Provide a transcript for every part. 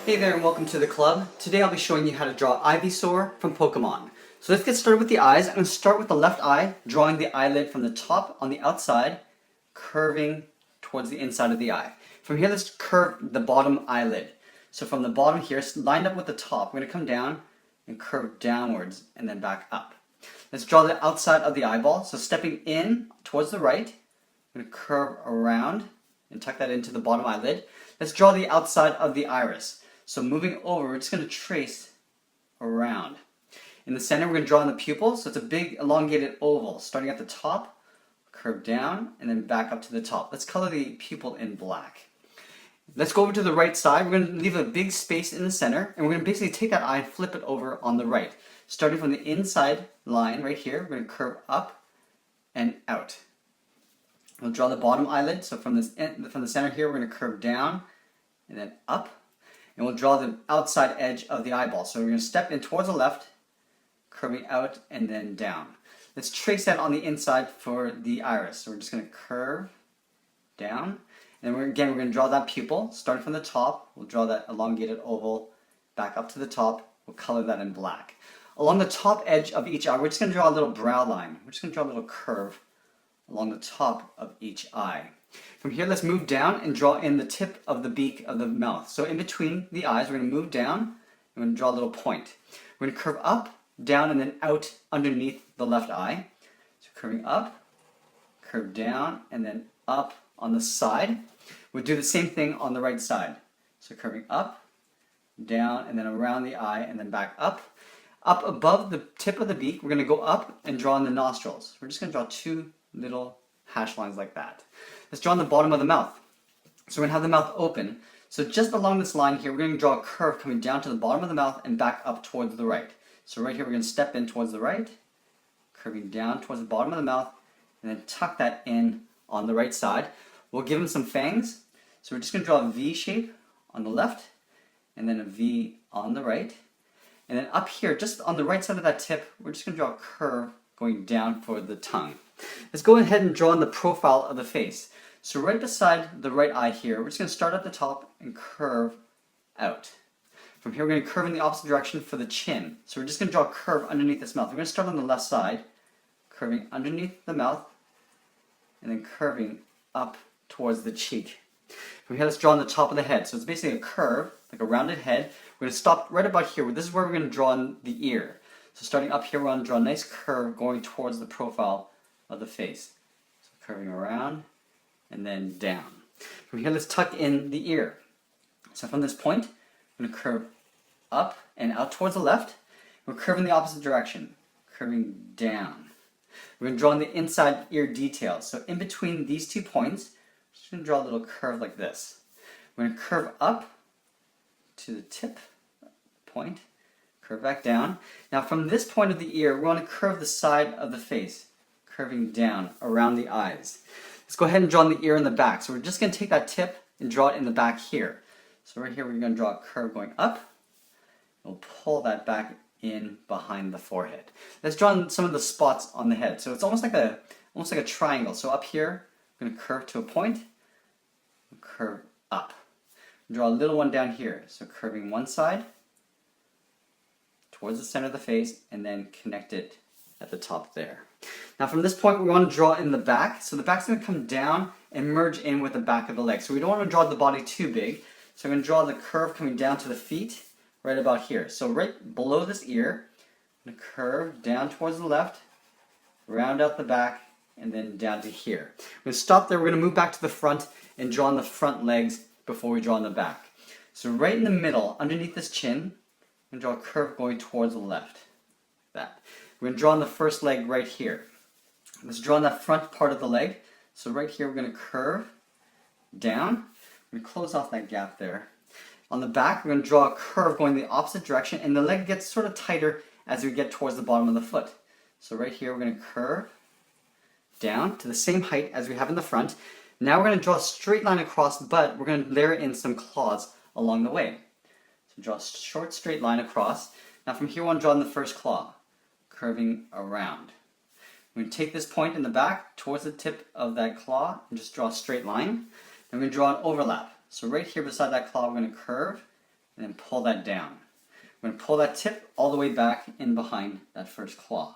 Hey there and welcome to the club. Today I'll be showing you how to draw Ivysaur from Pokemon. So let's get started with the eyes. I'm going to start with the left eye, drawing the eyelid from the top on the outside, curving towards the inside of the eye. From here, let's curve the bottom eyelid. So from the bottom here, lined up with the top, we're going to come down and curve downwards and then back up. Let's draw the outside of the eyeball. So stepping in towards the right, I'm going to curve around and tuck that into the bottom eyelid. Let's draw the outside of the iris. So moving over, we're just going to trace around. In the center, we're going to draw in the pupil. So it's a big elongated oval. Starting at the top, curve down, and then back up to the top. Let's color the pupil in black. Let's go over to the right side. We're going to leave a big space in the center, and we're going to basically take that eye and flip it over on the right. Starting from the inside line right here, we're going to curve up and out. We'll draw the bottom eyelid. So from the center here, we're going to curve down and then up. And we'll draw the outside edge of the eyeball. So we're going to step in towards the left, curving out and then down. Let's trace that on the inside for the iris. So we're just going to curve down. And we're going to draw that pupil. Starting from the top, we'll draw that elongated oval back up to the top. We'll color that in black. Along the top edge of each eye, we're just going to draw a little brow line. We're just going to draw a little curve along the top of each eye. From here, let's move down and draw in the tip of the beak of the mouth. So in between the eyes, we're going to move down and we're going to draw a little point. We're going to curve up, down, and then out underneath the left eye. So curving up, curve down, and then up on the side. We'll do the same thing on the right side. So curving up, down, and then around the eye, and then back up. Up above the tip of the beak, we're going to go up and draw in the nostrils. We're just going to draw two little hash lines like that. Let's draw on the bottom of the mouth. So we're going to have the mouth open. So just along this line here, we're going to draw a curve coming down to the bottom of the mouth and back up towards the right. So right here, we're going to step in towards the right, curving down towards the bottom of the mouth, and then tuck that in on the right side. We'll give him some fangs. So we're just going to draw a V shape on the left, and then a V on the right. And then up here, just on the right side of that tip, we're just going to draw a curve going down for the tongue. Let's go ahead and draw in the profile of the face. So right beside the right eye here, we're just going to start at the top and curve out. From here, we're going to curve in the opposite direction for the chin. So we're just going to draw a curve underneath this mouth. We're going to start on the left side, curving underneath the mouth, and then curving up towards the cheek. From here, let's draw on the top of the head. So it's basically a curve, like a rounded head. We're going to stop right about here. This is where we're going to draw in the ear. So starting up here, we're going to draw a nice curve going towards the profile of the face. So curving around and then down. From here, let's tuck in the ear. So from this point, I'm going to curve up and out towards the left. We're curving the opposite direction, curving down. We're going to draw in the inside ear detail. So in between these 2 points, we're just going to draw a little curve like this. We're going to curve up to the tip point, curve back down. Now from this point of the ear, we want to curve the side of the face, curving down around the eyes. Let's go ahead and draw in the ear in the back. So we're just going to take that tip and draw it in the back here. So right here, we're going to draw a curve going up. We'll pull that back in behind the forehead. Let's draw in some of the spots on the head. So it's almost like a triangle. So up here, I'm going to curve to a point, curve up. Draw a little one down here. So curving one side towards the center of the face and then connect it at the top there. Now from this point, we want to draw in the back. So the back's going to come down and merge in with the back of the leg. So we don't want to draw the body too big. So I'm going to draw the curve coming down to the feet right about here. So right below this ear, I'm going to curve down towards the left, round out the back, and then down to here. We're going to stop there. We're going to move back to the front and draw on the front legs before we draw on the back. So right in the middle, underneath this chin, I'm going to draw a curve going towards the left. That. We're going to draw on the first leg right here. Let's draw on that front part of the leg. So right here, we're going to curve down. We're going to close off that gap there. On the back, we're going to draw a curve going the opposite direction, and the leg gets sort of tighter as we get towards the bottom of the foot. So right here, we're going to curve down to the same height as we have in the front. Now we're going to draw a straight line across, but we're going to layer in some claws along the way. So draw a short straight line across. Now from here, we want to draw in the first claw, curving around. We're going to take this point in the back towards the tip of that claw and just draw a straight line. Then we're going to draw an overlap. So right here beside that claw, we're going to curve and then pull that down. We're going to pull that tip all the way back in behind that first claw.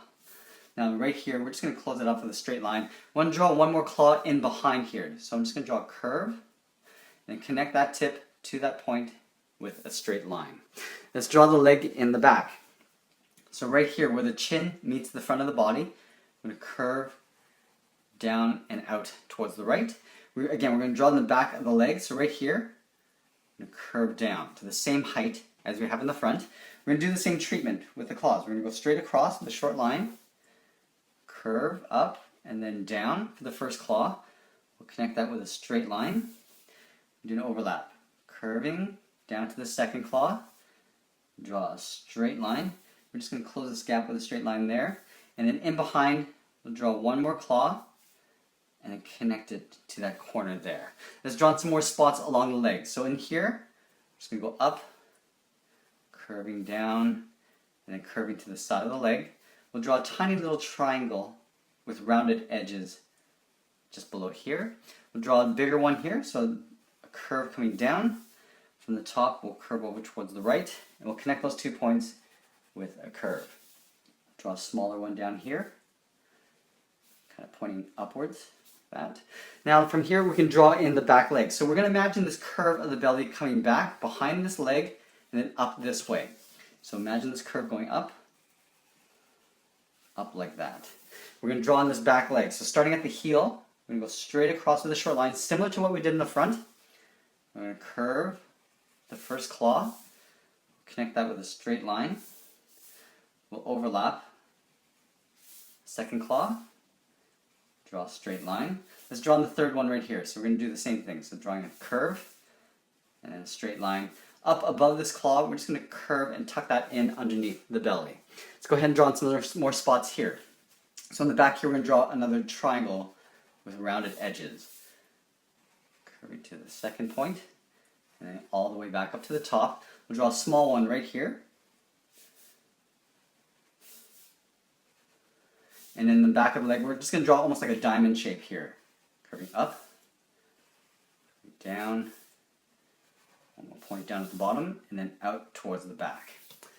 Now right here, we're just going to close it up with a straight line. I want to draw one more claw in behind here. So I'm just going to draw a curve and connect that tip to that point with a straight line. Let's draw the leg in the back. So right here where the chin meets the front of the body, I'm going to curve down and out towards the right. Again, we're going to draw in the back of the leg. So right here, I'm going to curve down to the same height as we have in the front. We're going to do the same treatment with the claws. We're going to go straight across with a short line, curve up and then down for the first claw. We'll connect that with a straight line. Do an overlap, curving down to the second claw, draw a straight line. We're just going to close this gap with a straight line there, and then in behind we'll draw one more claw and then connect it to that corner there. Let's draw some more spots along the leg. So in here, I'm just going to go up, curving down, and then curving to the side of the leg. We'll draw a tiny little triangle with rounded edges just below here. We'll draw a bigger one here, so a curve coming down. From the top, we'll curve over towards the right, and we'll connect those 2 points with a curve. Draw a smaller one down here, kind of pointing upwards. That. Now from here, we can draw in the back leg. So we're going to imagine this curve of the belly coming back behind this leg and then up this way. So imagine this curve going up like that. We're going to draw on this back leg. So starting at the heel, we're going to go straight across with a short line, similar to what we did in the front. We're going to curve the first claw, connect that with a straight line. We'll overlap second claw, draw a straight line. Let's draw on the third one right here. So we're going to do the same thing. So drawing a curve and then a straight line. Up above this claw, we're just going to curve and tuck that in underneath the belly. Let's go ahead and draw on some other more spots here. So on the back here, we're going to draw another triangle with rounded edges. Curving to the second point, and then all the way back up to the top. We'll draw a small one right here. And in the back of the leg, we're just going to draw almost like a diamond shape here. Curving up, down, one more point down at the bottom, and then out towards the back.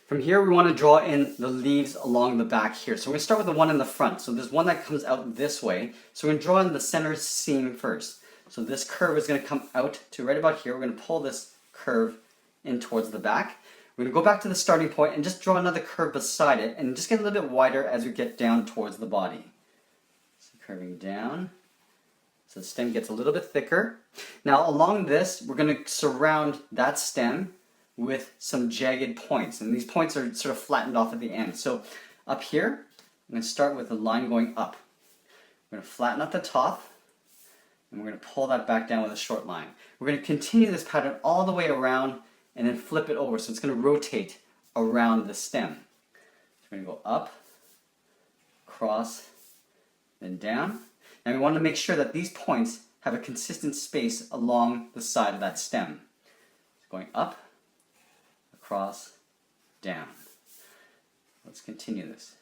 From here, we want to draw in the leaves along the back here. So we're going to start with the one in the front. So there's one that comes out this way. So we're going to draw in the center seam first. So this curve is going to come out to right about here. We're going to pull this curve in towards the back. We're going to go back to the starting point and just draw another curve beside it and just get a little bit wider as we get down towards the body. So curving down. So the stem gets a little bit thicker. Now along this, we're going to surround that stem with some jagged points. And these points are sort of flattened off at the end. So up here, I'm going to start with a line going up. We're going to flatten up the top. And we're going to pull that back down with a short line. We're going to continue this pattern all the way around and then flip it over. So it's going to rotate around the stem. So we're going to go up, across, then down. And we want to make sure that these points have a consistent space along the side of that stem. So going up, across, down. Let's continue this.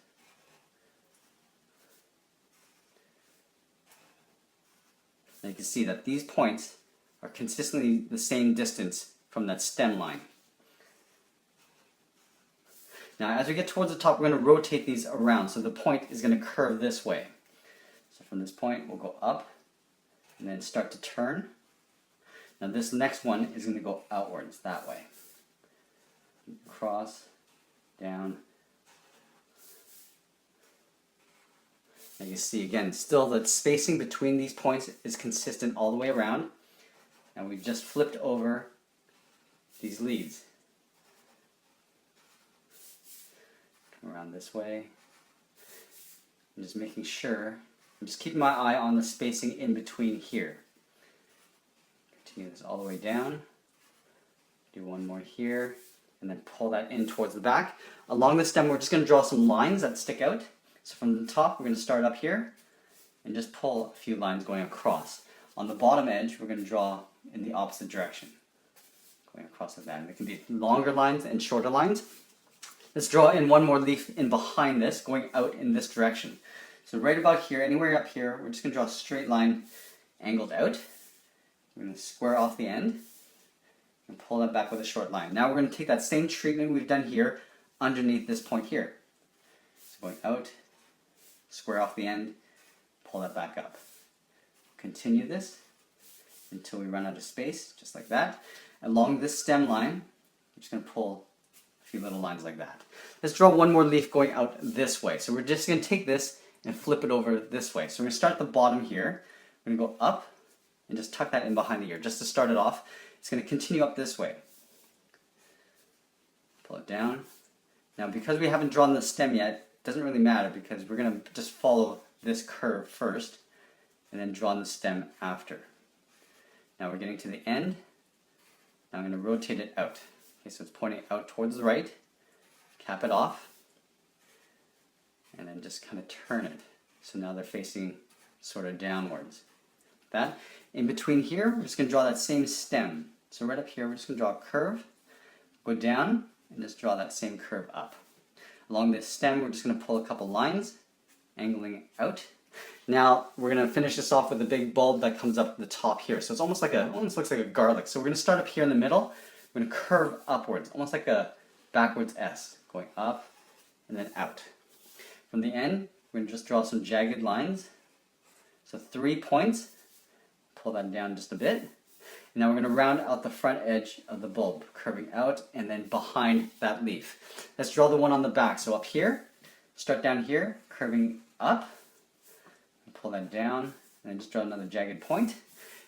Now you can see that these points are consistently the same distance from that stem line. Now as we get towards the top, we're going to rotate these around, so the point is going to curve this way. So from this point, we'll go up and then start to turn. Now this next one is going to go outwards that way. Across, down. Now you see again, still the spacing between these points is consistent all the way around. And we've just flipped over these leaves. Come around this way. I'm just making sure, I'm just keeping my eye on the spacing in between here. Continue this all the way down. Do one more here, and then pull that in towards the back. Along the stem, we're just going to draw some lines that stick out. So from the top, we're going to start up here and just pull a few lines going across. On the bottom edge, we're going to draw in the opposite direction, going across like that. And it can be longer lines and shorter lines. Let's draw in one more leaf in behind this, going out in this direction. So right about here, anywhere up here, we're just going to draw a straight line angled out. We're going to square off the end. And and pull that back with a short line. Now we're going to take that same treatment we've done here underneath this point here. So going out, square off the end, pull that back up. Continue this until we run out of space, just like that. Along this stem line, I'm just going to pull a few little lines like that. Let's draw one more leaf going out this way. So we're just going to take this and flip it over this way. So we're going to start at the bottom here. We're going to go up and just tuck that in behind the ear. Just to start it off, it's going to continue up this way. Pull it down. Now because we haven't drawn the stem yet, it doesn't really matter because we're going to just follow this curve first and then draw the stem after. Now we're getting to the end. Now I'm going to rotate it out. Okay, so it's pointing out towards the right. Cap it off. And then just kind of turn it. So now they're facing sort of downwards. That. In between here, we're just going to draw that same stem. So right up here, we're just going to draw a curve. Go down and just draw that same curve up. Along this stem, we're just going to pull a couple lines, angling out. Now we're going to finish this off with a big bulb that comes up the top here. So it's almost looks like a garlic. So we're going to start up here in the middle. We're going to curve upwards, almost like a backwards S, going up and then out. From the end, we're going to just draw some jagged lines. So 3 points. Pull that down just a bit. And now we're going to round out the front edge of the bulb, curving out and then behind that leaf. Let's draw the one on the back. So up here, start down here, curving up. Pull that down and just draw another jagged point.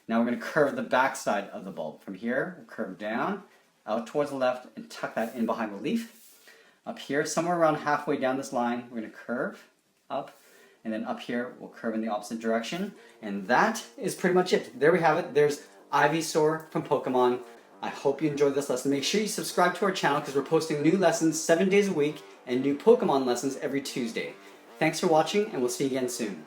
Now we're going to curve the back side of the bulb. From here, we'll curve down, out towards the left, and tuck that in behind the leaf. Up here, somewhere around halfway down this line, we're going to curve up, and then up here, we'll curve in the opposite direction. And that is pretty much it. There we have it. There's Ivysaur from Pokemon. I hope you enjoyed this lesson. Make sure you subscribe to our channel because we're posting new lessons 7 days a week and new Pokemon lessons every Tuesday. Thanks for watching, and we'll see you again soon.